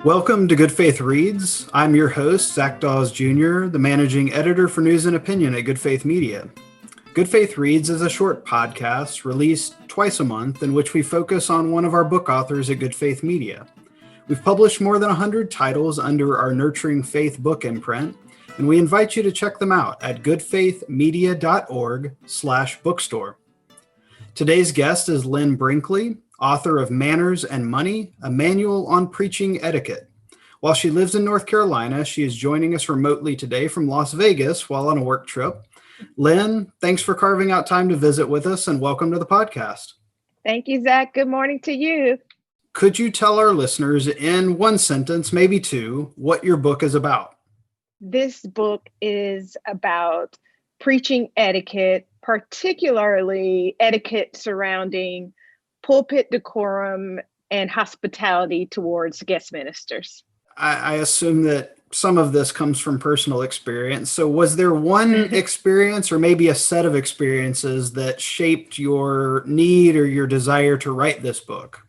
Welcome to Good Faith Reads. I'm your host, Zach Dawes Jr., the managing editor for News and Opinion at Good Faith Media. Good Faith Reads is a short podcast released twice a month in which we focus on one of our book authors at Good Faith Media. We've published more than 100 titles under our Nurturing Faith book imprint, and we invite you to check them out at goodfaithmedia.org/bookstore. Today's guest is Lynn Brinkley, author of Manners and Money, a manual on preaching etiquette. While she lives in North Carolina, she is joining us remotely today from Las Vegas while on a work trip. Lynn, thanks for carving out time to visit with us and welcome to the podcast. Thank you, Zach. Good morning to you. Could you tell our listeners in one sentence, maybe two, what your book is about? This book is about preaching etiquette, particularly etiquette surrounding pulpit decorum and hospitality towards guest ministers. I assume that some of this comes from personal experience. So was there one experience or maybe a set of experiences that shaped your need or your desire to write this book?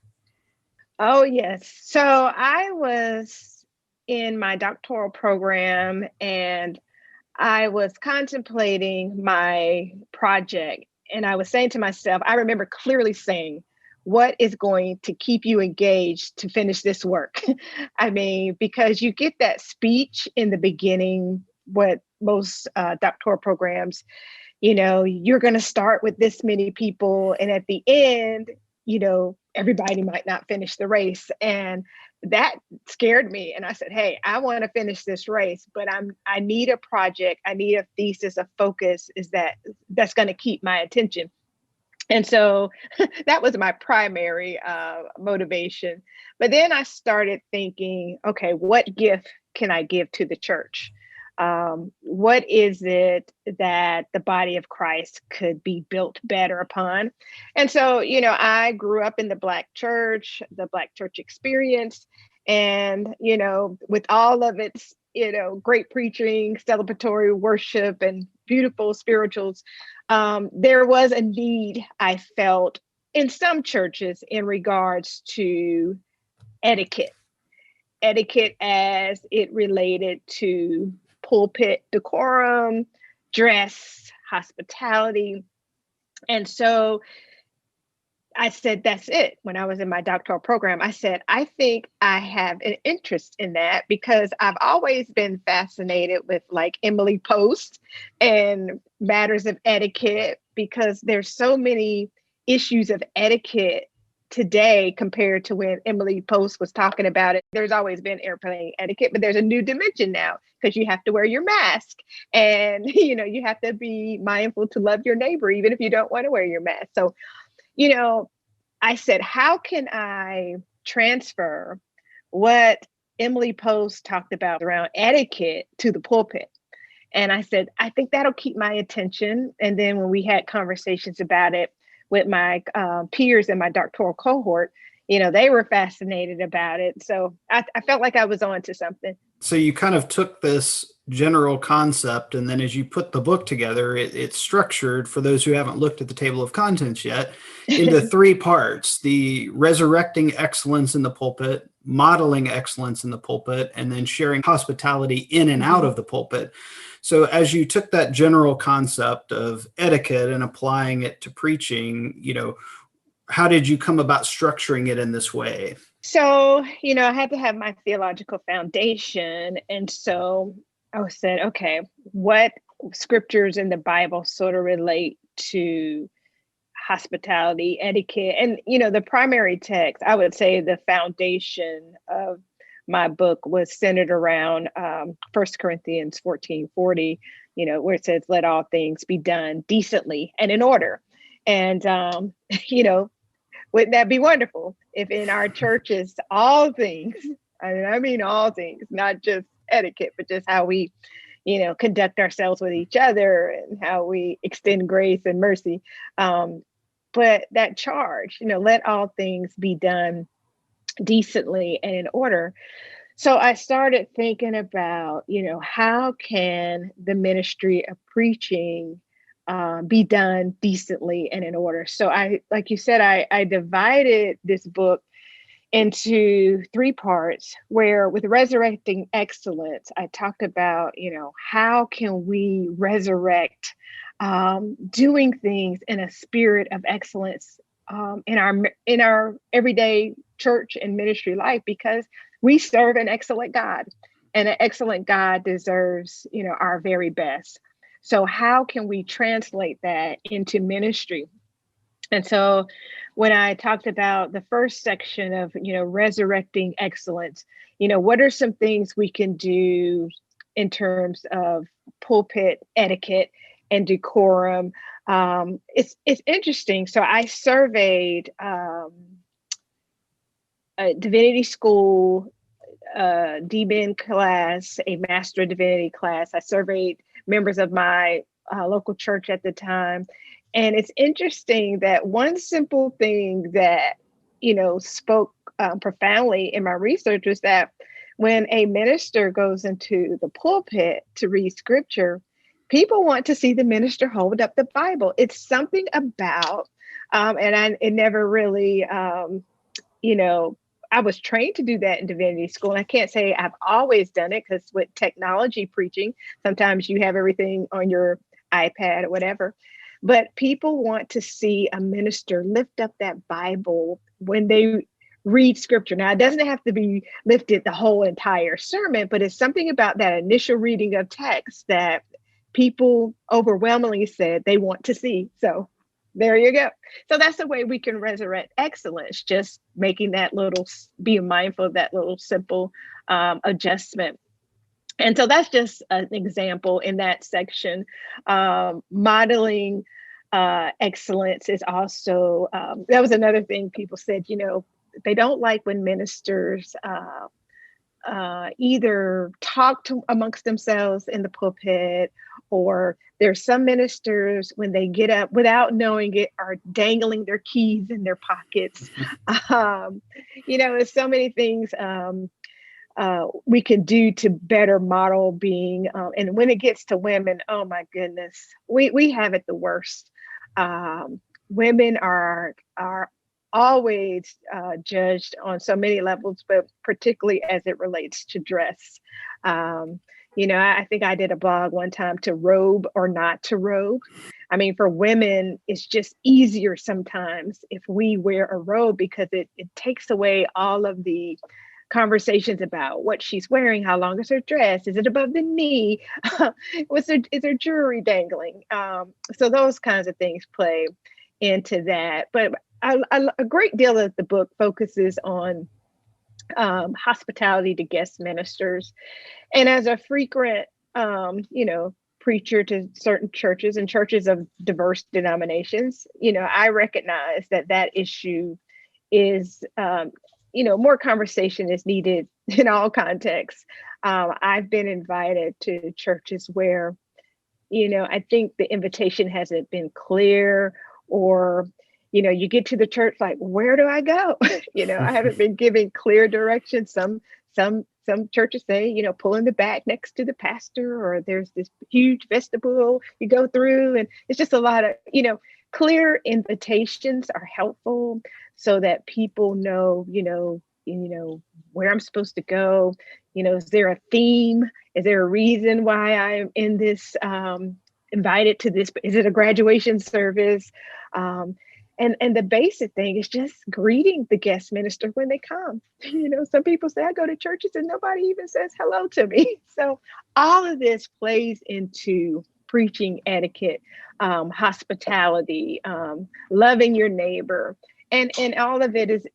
Oh, yes. So I was in my doctoral program and I was contemplating my project. And I was saying to myself, I remember clearly saying, what is going to keep you engaged to finish this work? I mean, because you get that speech in the beginning, what most doctoral programs, you're going to start with this many people. And at the end, everybody might not finish the race. And that scared me. And I said, hey, I want to finish this race, but I need a project. I need a thesis, a focus that's going to keep my attention. And so that was my primary motivation. But then I started thinking, okay, what gift can I give to the church? What is it that the body of Christ could be built better upon? And so, I grew up in the Black church experience, and, with all of its, great preaching, celebratory worship, and beautiful spirituals, there was a need I felt in some churches in regards to etiquette as it related to pulpit decorum, dress, hospitality. And so I said, that's it. When I was in my doctoral program, I said, I think I have an interest in that because I've always been fascinated with like Emily Post and matters of etiquette, because there's so many issues of etiquette today compared to when Emily Post was talking about it. There's always been airplane etiquette, but there's a new dimension now because you have to wear your mask and, you have to be mindful to love your neighbor, even if you don't want to wear your mask. So, I said, how can I transfer what Emily Post talked about around etiquette to the pulpit? And I said, I think that'll keep my attention. And then when we had conversations about it with my peers in my doctoral cohort, they were fascinated about it. So I felt like I was on to something. So you kind of took this general concept, and then as you put the book together, it's structured, for those who haven't looked at the table of contents yet, into three parts: the resurrecting excellence in the pulpit, modeling excellence in the pulpit, and then sharing hospitality in and out of the pulpit. So as you took that general concept of etiquette and applying it to preaching, how did you come about structuring it in this way? So, I had to have my theological foundation. And so I said, okay, what scriptures in the Bible sort of relate to hospitality, etiquette? And, the primary text, I would say the foundation of my book was centered around 1 Corinthians 14:40, where it says, let all things be done decently and in order. And, wouldn't that be wonderful if in our churches, all things, I mean all things, not just etiquette, but just how we, conduct ourselves with each other and how we extend grace and mercy. But that charge, let all things be done decently and in order. So I started thinking about, how can the ministry of preaching be done decently and in order? So I, like you said, I divided this book into three parts, where with resurrecting excellence, I talked about, how can we resurrect doing things in a spirit of excellence in our everyday church and ministry life, because we serve an excellent God, and an excellent God deserves, our very best. So how can we translate that into ministry? And so when I talked about the first section of, resurrecting excellence, what are some things we can do in terms of pulpit etiquette and decorum? It's interesting. So I surveyed a divinity school, DBin class, a Master of Divinity class. I surveyed members of my local church at the time. And it's interesting that one simple thing that, spoke profoundly in my research was that when a minister goes into the pulpit to read scripture, people want to see the minister hold up the Bible. It's something about, it never really, I was trained to do that in divinity school. And I can't say I've always done it, because with technology preaching, sometimes you have everything on your iPad or whatever. But people want to see a minister lift up that Bible when they read scripture. Now, it doesn't have to be lifted the whole entire sermon, but it's something about that initial reading of text that people overwhelmingly said they want to see. So there you go. So that's the way we can resurrect excellence, just making being mindful of that little simple adjustment. And so that's just an example in that section. Modeling excellence is also, that was another thing people said, they don't like when ministers either talk amongst themselves in the pulpit, or there's some ministers, when they get up without knowing it, are dangling their keys in their pockets. There's so many things we can do to better model being. And when it gets to women, oh my goodness, we have it the worst. Women are always judged on so many levels, but particularly as it relates to dress. I think I did a blog one time, to robe or not to robe. I mean, for women, it's just easier sometimes if we wear a robe, because it takes away all of the conversations about what she's wearing, how long is her dress, is it above the knee, is there jewelry dangling? So those kinds of things play into that. But a great deal of the book focuses on hospitality to guest ministers. And as a frequent, preacher to certain churches and churches of diverse denominations, I recognize that issue is, more conversation is needed in all contexts. I've been invited to churches where, I think the invitation hasn't been clear, or, you get to the church like, where do I go? I haven't been given clear direction. Some churches say, pull in the back next to the pastor, or there's this huge vestibule you go through. And it's just a lot of, clear invitations are helpful, so that people know, where I'm supposed to go. Is there a theme? Is there a reason why I'm in this, invited to this? Is it a graduation service? And the basic thing is just greeting the guest minister when they come. Some people say, I go to churches and nobody even says hello to me. So all of this plays into preaching etiquette, hospitality, loving your neighbor. And all of it is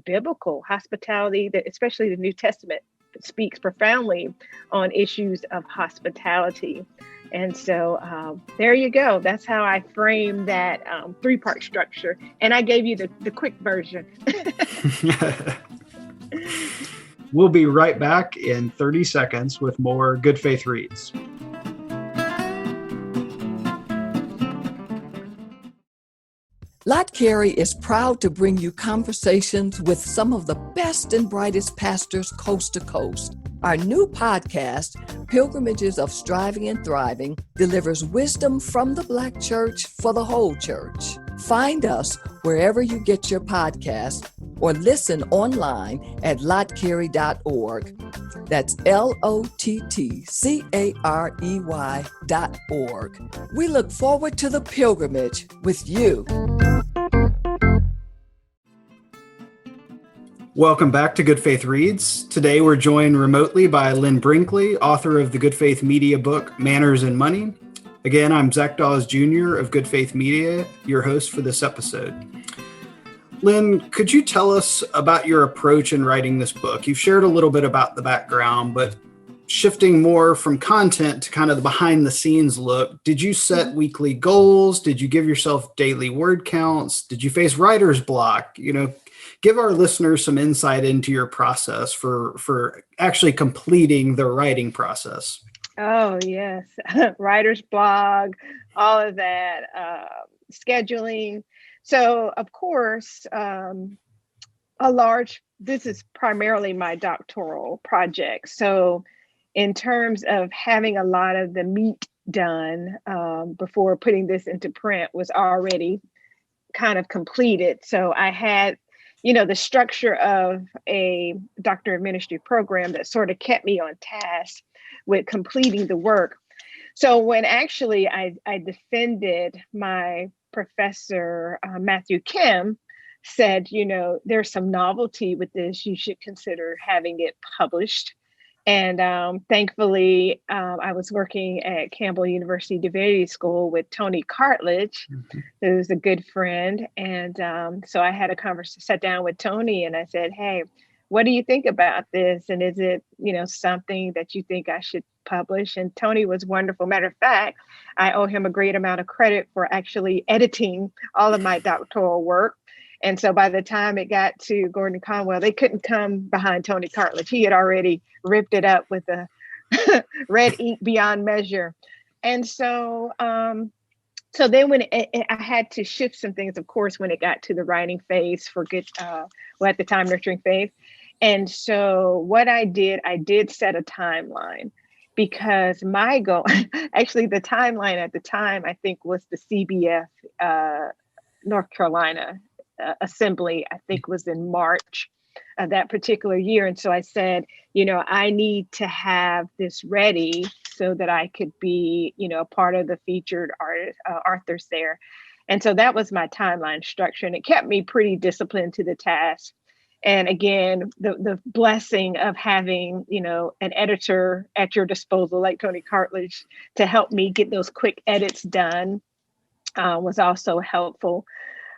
biblical hospitality, that especially the New Testament speaks profoundly on issues of hospitality. And so there you go. That's how I frame that three-part structure. And I gave you the quick version. We'll be right back in 30 seconds with more Good Faith Reads. Lot Carey is proud to bring you conversations with some of the best and brightest pastors coast to coast. Our new podcast, Pilgrimages of Striving and Thriving, delivers wisdom from the Black church for the whole church. Find us wherever you get your podcasts, or listen online at lotcarey.org. That's LOTTCAREY.org. We look forward to the pilgrimage with you. Welcome back to Good Faith Reads. Today we're joined remotely by Lynn Brinkley, author of the Good Faith Media book, Manners and Money. Again, I'm Zach Dawes Jr. of Good Faith Media, your host for this episode. Lynn, could you tell us about your approach in writing this book? You've shared a little bit about the background, but shifting more from content to kind of the behind the scenes look, did you set weekly goals? Did you give yourself daily word counts? Did you face writer's block? Give our listeners some insight into your process for actually completing the writing process. Oh, yes. Writer's blog, all of that, scheduling. So, of course, this is primarily my doctoral project. So in terms of having a lot of the meat done before putting this into print was already kind of completed. So I had the structure of a doctor of ministry program that sort of kept me on task with completing the work. So when actually I defended my professor, Matthew Kim, said, there's some novelty with this, you should consider having it published. And thankfully, I was working at Campbell University Divinity School with Tony Cartledge, who's a good friend. And so I had sat down with Tony and I said, hey, what do you think about this? And is it, something that you think I should publish? And Tony was wonderful. Matter of fact, I owe him a great amount of credit for actually editing all of my doctoral work. And so by the time it got to Gordon Conwell, they couldn't come behind Tony Cartledge. He had already ripped it up with a red ink beyond measure. And so then when I had to shift some things, of course, when it got to the writing phase at the time, Nurturing Faith. And so what I did set a timeline because my goal, actually the timeline at the time, I think was the CBF North Carolina assembly, I think was in March of that particular year. And so I said, I need to have this ready so that I could be, a part of the featured authors there. And so that was my timeline structure. And it kept me pretty disciplined to the task. And again, the blessing of having, an editor at your disposal, like Tony Cartledge, to help me get those quick edits done was also helpful.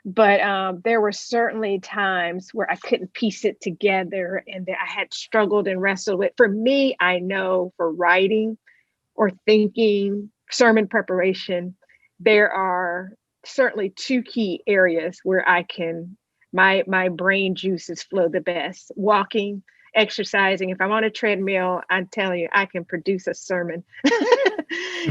But there were certainly times where I couldn't piece it together and that I had struggled and wrestled with. For me, I know for writing or thinking, sermon preparation, there are certainly two key areas where my brain juices flow the best. Walking, exercising. If I'm on a treadmill, I'm telling you, I can produce a sermon.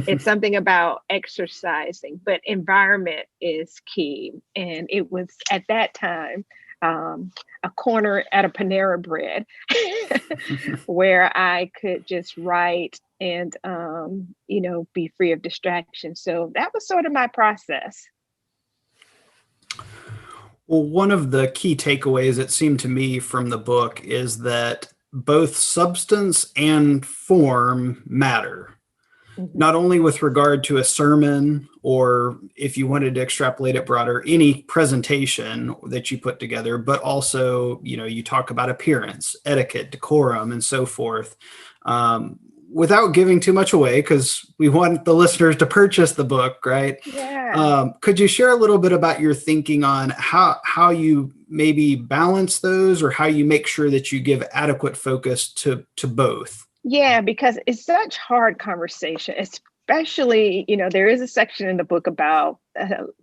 It's something about exercising, but environment is key. And it was at that time, a corner at a Panera Bread where I could just write and, be free of distraction. So that was sort of my process. Well, one of the key takeaways, it seemed to me, from the book is that both substance and form matter. Mm-hmm. Not only with regard to a sermon, or if you wanted to extrapolate it broader, any presentation that you put together, but also, you talk about appearance, etiquette, decorum, and so forth. Without giving too much away, because we want the listeners to purchase the book, right? Yeah. Could you share a little bit about your thinking on how you maybe balance those, or how you make sure that you give adequate focus to both? Yeah, because it's such hard conversation, especially, there is a section in the book about,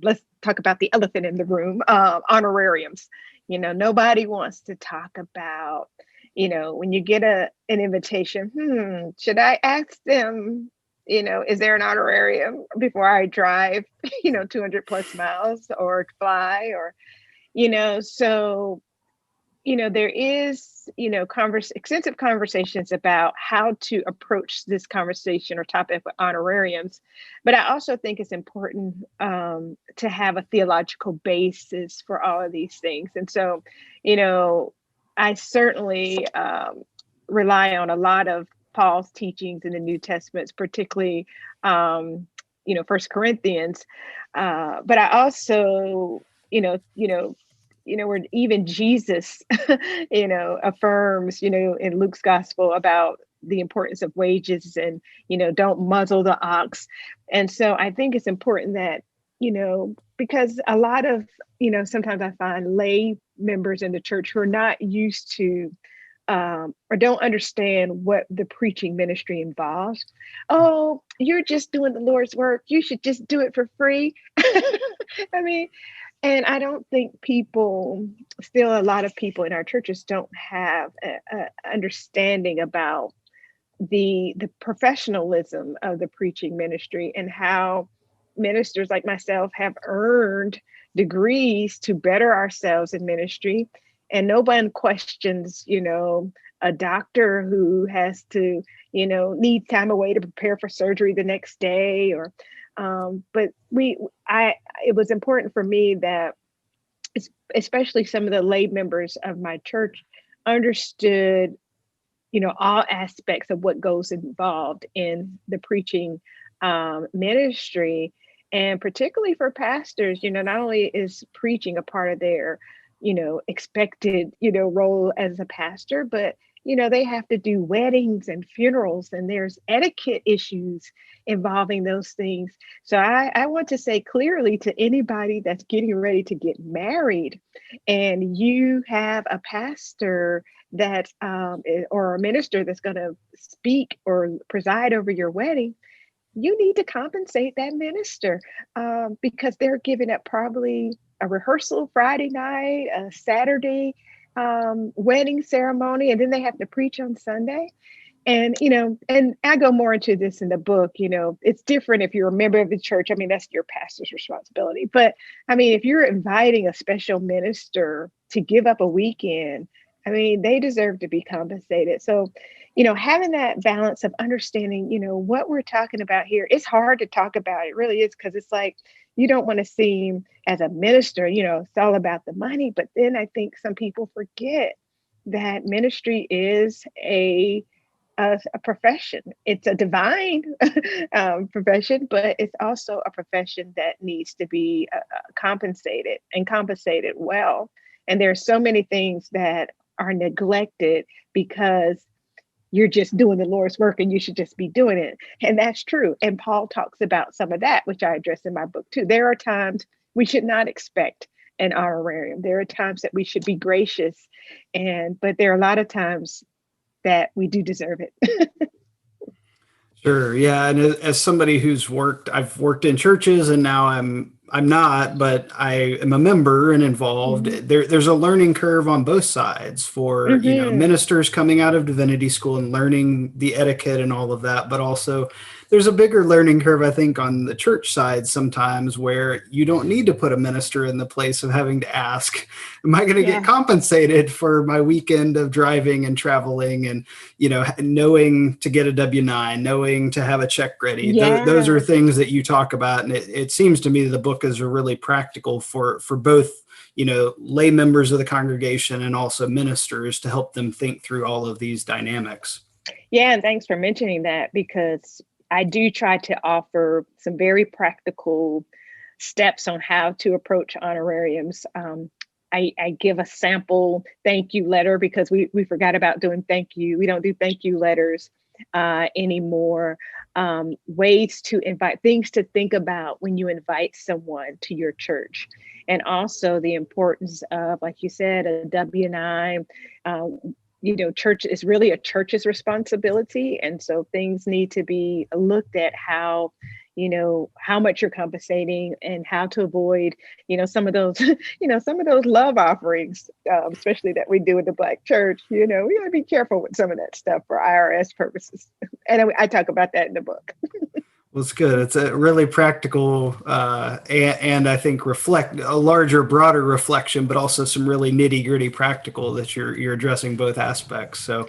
let's talk about the elephant in the room, honorariums. Nobody wants to talk about, when you get an invitation, should I ask them, is there an honorarium before I drive, 200 plus miles or fly, or, so, there is, extensive conversations about how to approach this conversation or topic with honorariums. But I also think it's important to have a theological basis for all of these things. And so, I certainly rely on a lot of Paul's teachings in the New Testament, particularly, First Corinthians. But I also, where even Jesus, affirms, in Luke's gospel about the importance of wages and, don't muzzle the ox. And so I think it's important that, because a lot of, sometimes I find lay members in the church who are not used to or don't understand what the preaching ministry involves. Oh, you're just doing the Lord's work. You should just do it for free. I mean, and I don't think a lot of people in our churches don't have a understanding about the professionalism of the preaching ministry and how ministers like myself have earned degrees to better ourselves in ministry. And no one questions, a doctor who has to, need time away to prepare for surgery the next day, or but it was important for me that especially some of the lay members of my church understood, all aspects of what goes involved in the preaching ministry. And particularly for pastors, not only is preaching a part of their, expected, role as a pastor, but they have to do weddings and funerals, and there's etiquette issues involving those things. So I want to say clearly to anybody that's getting ready to get married and you have a pastor that or a minister that's going to speak or preside over your wedding, you need to compensate that minister because they're giving up probably a rehearsal Friday night, a Saturday wedding ceremony, and then they have to preach on Sunday. And, and I go more into this in the book, it's different if you're a member of the church. I mean, that's your pastor's responsibility. But I mean, if you're inviting a special minister to give up a weekend, I mean, they deserve to be compensated. So, having that balance of understanding, what we're talking about here, it's hard to talk about. It really is, because it's like, you don't want to seem as a minister, it's all about the money. But then I think some people forget that ministry is a profession. It's a divine profession, but it's also a profession that needs to be compensated and compensated well. And there are so many things that are neglected because you're just doing the Lord's work and you should just be doing it. And that's true. And Paul talks about some of that, which I address in my book too. There are times we should not expect an honorarium. There are times that we should be gracious, but there are a lot of times that we do deserve it. Sure. Yeah. And as somebody I've worked in churches, and now I'm not, but I am a member and involved. Mm-hmm. There's a learning curve on both sides for, Mm-hmm. Ministers coming out of divinity school and learning the etiquette and all of that. But also there's a bigger learning curve, I think, on the church side sometimes, where you don't need to put a minister in the place of having to ask, am I going to get compensated for my weekend of driving and traveling and, knowing to get a W-9, knowing to have a check ready. Yeah. Those are things that you talk about. And it seems to me the book is really practical for both, lay members of the congregation and also ministers to help them think through all of these dynamics. Yeah. And thanks for mentioning that, because I do try to offer some very practical steps on how to approach honorariums. I give a sample thank you letter because we forgot about doing thank you. We don't do thank you letters anymore. Ways to invite, things to think about when you invite someone to your church. And also the importance of, like you said, a W-9. Church is really a church's responsibility. And so things need to be looked at how much you're compensating and how to avoid, some of those, some of those love offerings, especially that we do in the Black church. We got to be careful with some of that stuff for IRS purposes. And I talk about that in the book. Well, it's good. It's a really practical and I think reflect a larger, broader reflection, but also some really nitty gritty practical that you're addressing both aspects. So,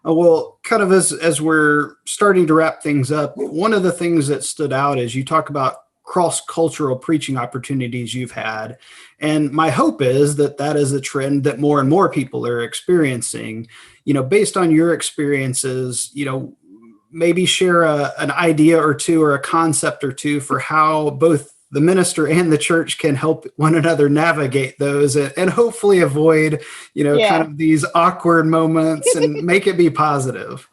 well, kind of as we're starting to wrap things up, one of the things that stood out is you talk about cross-cultural preaching opportunities you've had. And my hope is that that is a trend that more and more people are experiencing. Based on your experiences, maybe share an idea or two or a concept or two for how both the minister and the church can help one another navigate those and hopefully avoid, kind Yeah. of these awkward moments and make it be positive.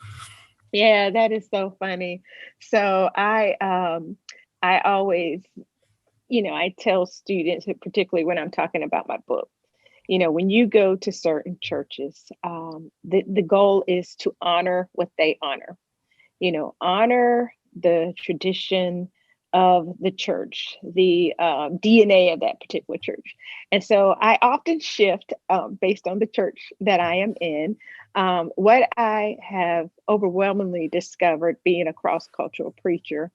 Yeah, that is so funny. So I always, I tell students, particularly when I'm talking about my book, when you go to certain churches, the goal is to honor what they honor. Honor the tradition of the church, the DNA of that particular church. And so I often shift based on the church that I am in. What I have overwhelmingly discovered being a cross cultural preacher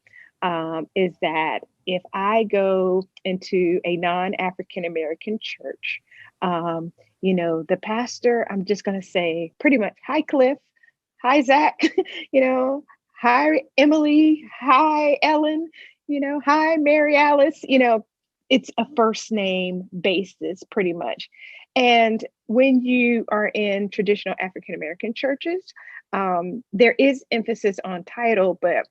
is that if I go into a non-African American church, the pastor, I'm just going to say pretty much, hi, Cliff. Hi, Zach. Hi, Emily. Hi, Ellen. Hi, Mary Alice. It's a first name basis pretty much. And when you are in traditional African American churches, there is emphasis on title, but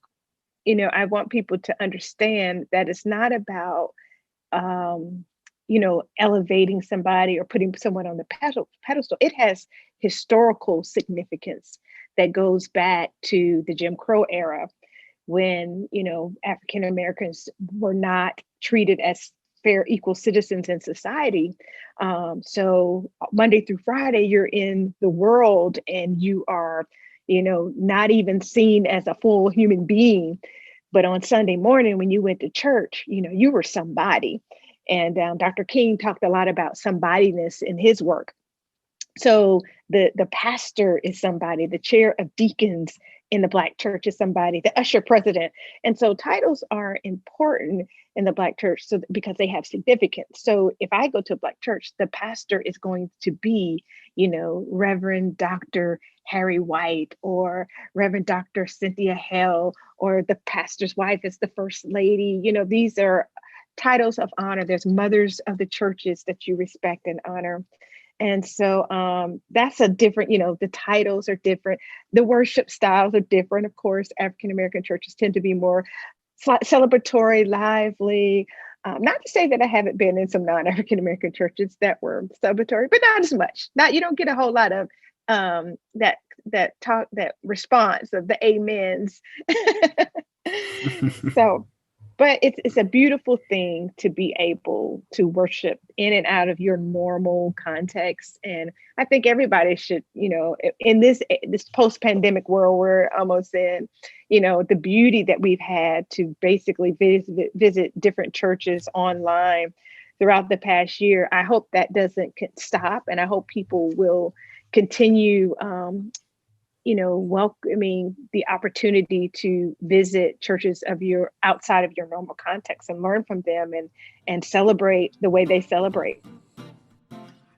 I want people to understand that it's not about elevating somebody or putting someone on the pedestal. It has historical significance that goes back to the Jim Crow era when, African Americans were not treated as fair, equal citizens in society. So Monday through Friday, you're in the world and you are, not even seen as a full human being. But on Sunday morning, when you went to church, you were somebody. And Dr. King talked a lot about somebodyness in his work. So the pastor is somebody, the chair of deacons in the Black church is somebody, the usher president. And so titles are important in the Black church because they have significance. So if I go to a Black church, the pastor is going to be, Reverend Dr. Harry White or Reverend Dr. Cynthia Hale, or the pastor's wife is the first lady. These are titles of honor. There's mothers of the churches that you respect and honor. And so that's a different, the titles are different. The worship styles are different. Of course, African American churches tend to be more celebratory, lively. Not to say that I haven't been in some non-African American churches that were celebratory, but not as much. You don't get a whole lot of that response of the amens. So, but it's a beautiful thing to be able to worship in and out of your normal context. And I think everybody should, in this post-pandemic world we're almost in, the beauty that we've had to basically visit different churches online throughout the past year. I hope that doesn't stop. And I hope people will continue welcoming the opportunity to visit churches outside of your normal context and learn from them and celebrate the way they celebrate.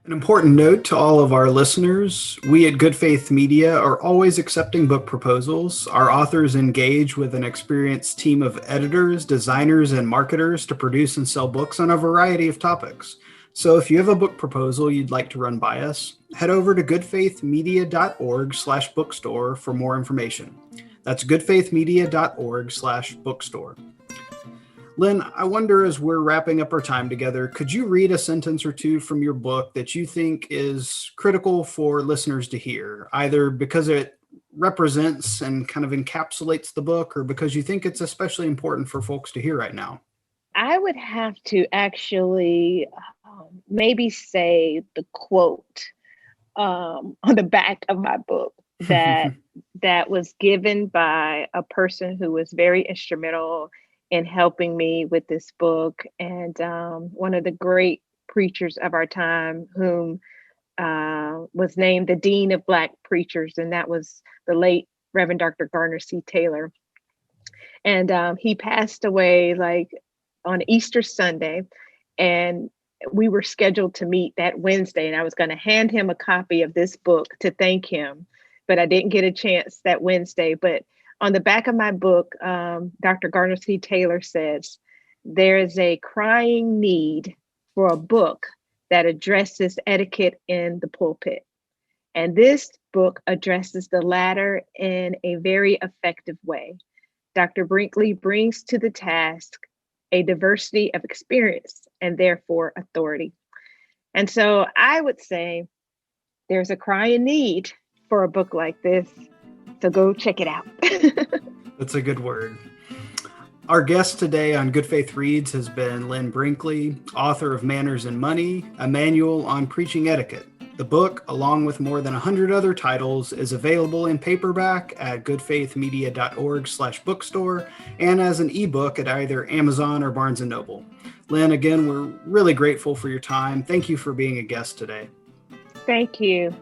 An important note to all of our listeners, we at Good Faith Media are always accepting book proposals. Our authors engage with an experienced team of editors, designers, and marketers to produce and sell books on a variety of topics. So if you have a book proposal you'd like to run by us, head over to goodfaithmedia.org/bookstore for more information. That's goodfaithmedia.org/bookstore. Lynn, I wonder, as we're wrapping up our time together, could you read a sentence or two from your book that you think is critical for listeners to hear, either because it represents and kind of encapsulates the book or because you think it's especially important for folks to hear right now? I would have to actually maybe say the quote on the back of my book that was given by a person who was very instrumental in helping me with this book, and one of the great preachers of our time, whom was named the Dean of Black Preachers, and that was the late Reverend Dr. Garner C. Taylor. And he passed away like on Easter Sunday. And we were scheduled to meet that Wednesday. And I was going to hand him a copy of this book to thank him. But I didn't get a chance that Wednesday. But on the back of my book, Dr. Garner C. Taylor says, there is a crying need for a book that addresses etiquette in the pulpit. And this book addresses the latter in a very effective way. Dr. Brinkley brings to the task a diversity of experience and therefore authority. And so I would say there's a crying need for a book like this. So go check it out. That's a good word. Our guest today on Good Faith Reads has been Lynn Brinkley, author of Manners and Money, a manual on preaching etiquette. The book, along with more than 100 other titles, is available in paperback at goodfaithmedia.org/bookstore and as an ebook at either Amazon or Barnes & Noble. Lynn, again, we're really grateful for your time. Thank you for being a guest today. Thank you.